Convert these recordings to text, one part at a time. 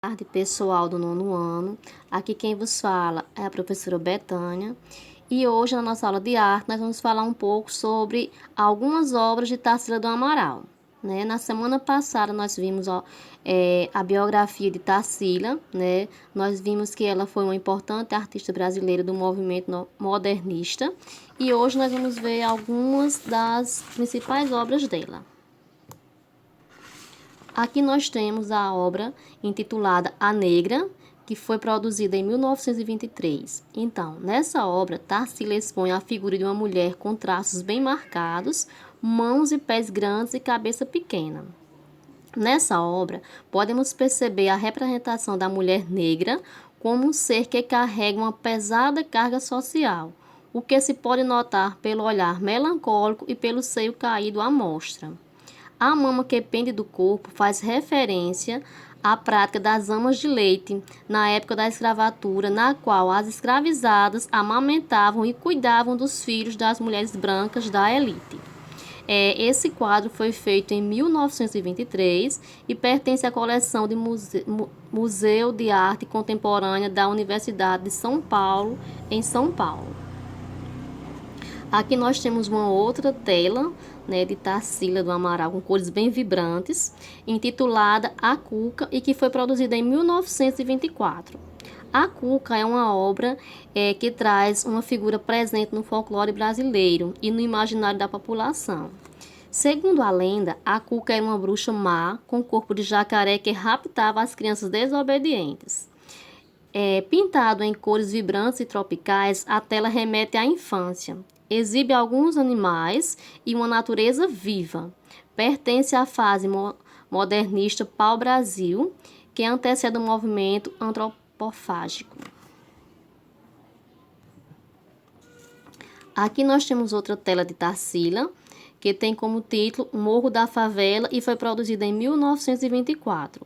Tarde, pessoal do nono ano. Aqui quem vos fala é a professora Betânia. E hoje, na nossa aula de arte, nós vamos falar um pouco sobre algumas obras de Tarsila do Amaral. Na semana passada, nós vimos a biografia de Tarsila. Nós vimos que ela foi uma importante artista brasileira do movimento modernista. E hoje nós vamos ver algumas das principais obras dela. Aqui nós temos a obra intitulada A Negra, que foi produzida em 1923. Então, nessa obra, Tarsila expõe a figura de uma mulher com traços bem marcados, mãos e pés grandes e cabeça pequena. Nessa obra, podemos perceber a representação da mulher negra como um ser que carrega uma pesada carga social, o que se pode notar pelo olhar melancólico e pelo seio caído à mostra. A mama que pende do corpo faz referência à prática das amas de leite na época da escravatura, na qual as escravizadas amamentavam e cuidavam dos filhos das mulheres brancas da elite. Esse quadro foi feito em 1923 e pertence à coleção do Museu de Arte Contemporânea da Universidade de São Paulo, em São Paulo. Aqui nós temos uma outra tela de Tarsila do Amaral com cores bem vibrantes, intitulada A Cuca e que foi produzida em 1924. A Cuca é uma obra que traz uma figura presente no folclore brasileiro e no imaginário da população. Segundo a lenda, a Cuca era uma bruxa má com corpo de jacaré que raptava as crianças desobedientes. Pintado em cores vibrantes e tropicais, a tela remete à infância. Exibe alguns animais e uma natureza viva. Pertence à fase modernista pau-brasil, que antecede o movimento antropofágico. Aqui nós temos outra tela de Tarsila, que tem como título Morro da Favela e foi produzida em 1924.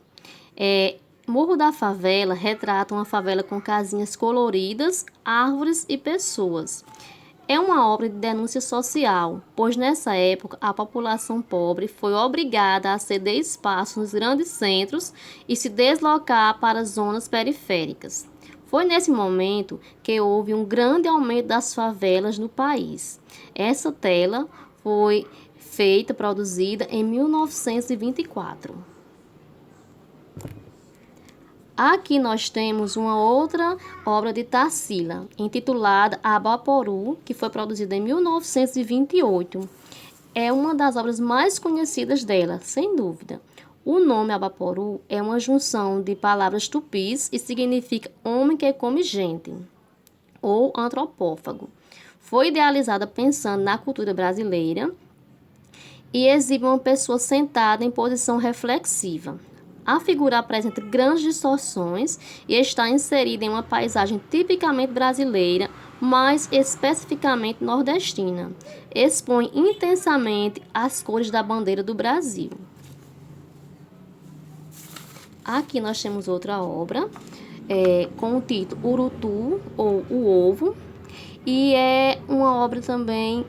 Morro da Favela retrata uma favela com casinhas coloridas, árvores e pessoas. É uma obra de denúncia social, pois nessa época a população pobre foi obrigada a ceder espaço nos grandes centros e se deslocar para zonas periféricas. Foi nesse momento que houve um grande aumento das favelas no país. Essa tela foi produzida em 1924. Aqui nós temos uma outra obra de Tarsila, intitulada Abaporu, que foi produzida em 1928. É uma das obras mais conhecidas dela, sem dúvida. O nome Abaporu é uma junção de palavras tupis e significa homem que come gente, ou antropófago. Foi idealizada pensando na cultura brasileira e exibe uma pessoa sentada em posição reflexiva. A figura apresenta grandes distorções e está inserida em uma paisagem tipicamente brasileira, mais especificamente nordestina. Expõe intensamente as cores da bandeira do Brasil. Aqui nós temos outra obra com o título Urutu, ou O Ovo, e é uma obra também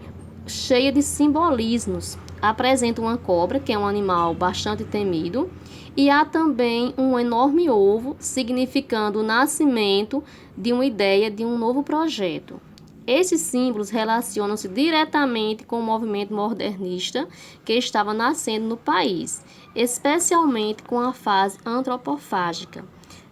cheia de simbolismos. Apresenta uma cobra, que é um animal bastante temido, e há também um enorme ovo, significando o nascimento de uma ideia de um novo projeto. Esses símbolos relacionam-se diretamente com o movimento modernista que estava nascendo no país, especialmente com a fase antropofágica.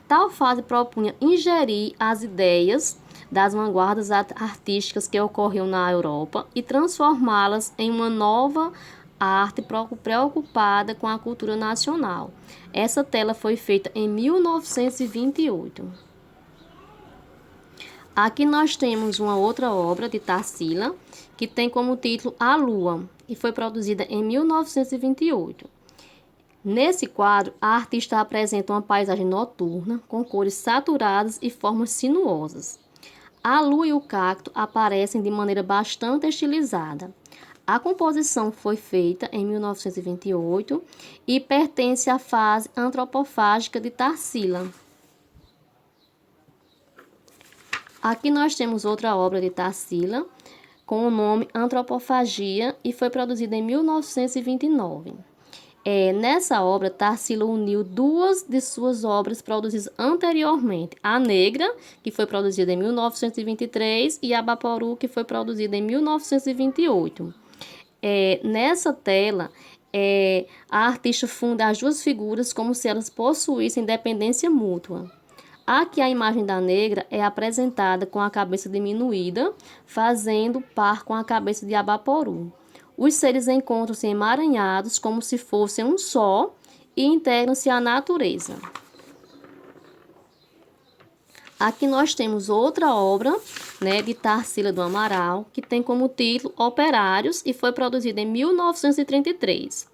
Tal fase propunha ingerir as ideias das vanguardas artísticas que ocorriam na Europa e transformá-las em uma nova arte preocupada com a cultura nacional. Essa tela foi feita em 1928. Aqui nós temos uma outra obra de Tarsila, que tem como título A Lua, e foi produzida em 1928. Nesse quadro, a artista apresenta uma paisagem noturna, com cores saturadas e formas sinuosas. A lua e o cacto aparecem de maneira bastante estilizada. A composição foi feita em 1928 e pertence à fase antropofágica de Tarsila. Aqui nós temos outra obra de Tarsila com o nome Antropofagia e foi produzida em 1929. Nessa obra, Tarsila uniu duas de suas obras produzidas anteriormente, A Negra, que foi produzida em 1923, e Abaporu, que foi produzida em 1928. Nessa tela, a artista funda as duas figuras como se elas possuíssem dependência mútua. Aqui a imagem da negra é apresentada com a cabeça diminuída, fazendo par com a cabeça de Abaporu. Os seres encontram-se emaranhados como se fossem um só e integram-se à natureza. Aqui nós temos outra obra, de Tarsila do Amaral, que tem como título Operários e foi produzida em 1933.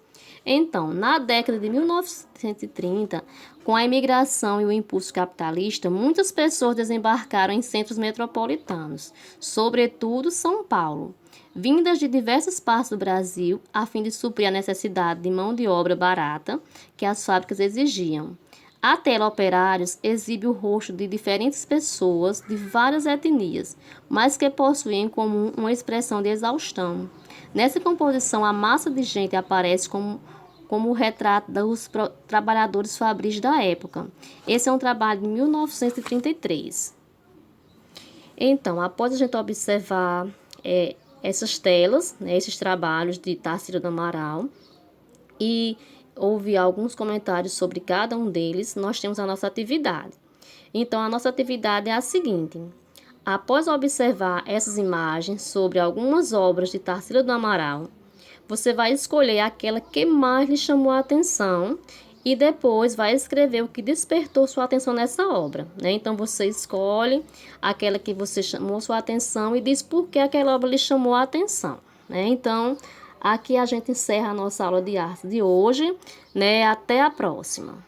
Então, na década de 1930, com a imigração e o impulso capitalista, muitas pessoas desembarcaram em centros metropolitanos, sobretudo São Paulo, vindas de diversas partes do Brasil, a fim de suprir a necessidade de mão de obra barata que as fábricas exigiam. A tela Operários exibe o rosto de diferentes pessoas de várias etnias, mas que possuem em comum uma expressão de exaustão. Nessa composição, a massa de gente aparece como o retrato dos trabalhadores fabris da época. Esse é um trabalho de 1933. Então, após a gente observar essas telas, esses trabalhos de Tarsila do Amaral, e ouvir alguns comentários sobre cada um deles, nós temos a nossa atividade. Então, a nossa atividade é a seguinte: após observar essas imagens sobre algumas obras de Tarsila do Amaral, você vai escolher aquela que mais lhe chamou a atenção e depois vai escrever o que despertou sua atenção nessa obra, Então, você escolhe aquela que você chamou sua atenção e diz por que aquela obra lhe chamou a atenção, Então, aqui a gente encerra a nossa aula de arte de hoje, Até a próxima.